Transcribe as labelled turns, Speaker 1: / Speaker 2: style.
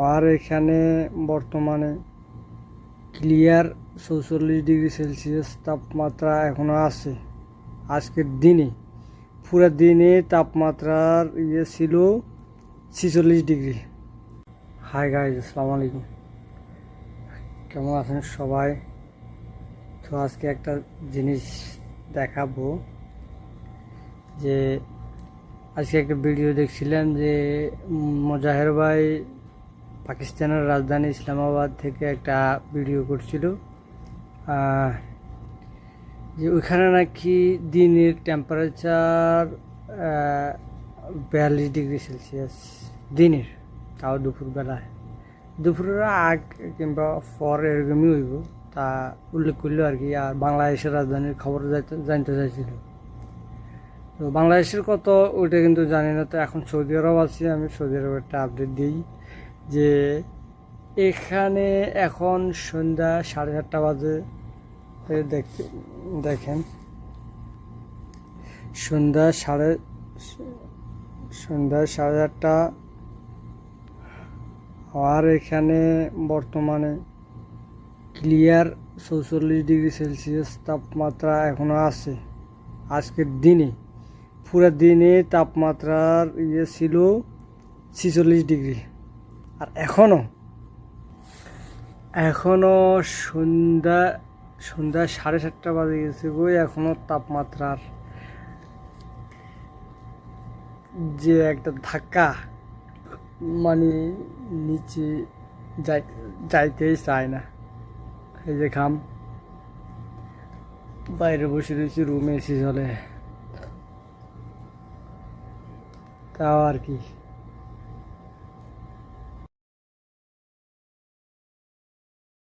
Speaker 1: আর এখানে বর্তমানে clear 44 degree Celsius তাপমাত্রা এখনো আছে। আজকের দিনে পুরো দিনে তাপমাত্রার ছিল 46 ডিগ্রি। হাই গাইজ, আসসালামু আলাইকুম। কেমন আছেন সবাই? তো আজকে একটা জিনিস দেখাবো যে আজকে একটা ভিডিও দেখছিলাম যে মোজাহের ভাই পাকিস্তানের রাজধানী ইসলামাবাদ থেকে একটা ভিডিও করছিল যে ওইখানে নাকি দিনের টেম্পারেচার 42 ডিগ্রি সেলসিয়াস দিনের, তাও দুপুরের আগ কিংবা পর এরকমই হইব, তা উল্লেখ করলো আর কি। আর বাংলাদেশের রাজধানীর খবর জানতে চাইছিল। তো বাংলাদেশের কত ওইটা কিন্তু জানি না। তো এখন সৌদি আরব আছি, আমি সৌদি আরবের একটা আপডেট দিই যে এখানে এখন সন্ধ্যা 7:30 বাজে। দেখেন সন্ধ্যা 8:30। আর এখানে বর্তমানে ক্লিয়ার 44 ডিগ্রি সেলসিয়াস তাপমাত্রা এখনো আছে। আজকের দিনে পুরো দিনে তাপমাত্রার ছিল 46 ডিগ্রি। আর এখনো সন্ধ্যা 7:30 বাজে গেছে গো। এখনো তাপমাত্রার যে একটা ধাক্কা, মানে নিচে যাইতেই চায় না। এই যে ঘাম, বাইরে বসে রয়েছি, রুমে এসি চলে, তাও আর কি।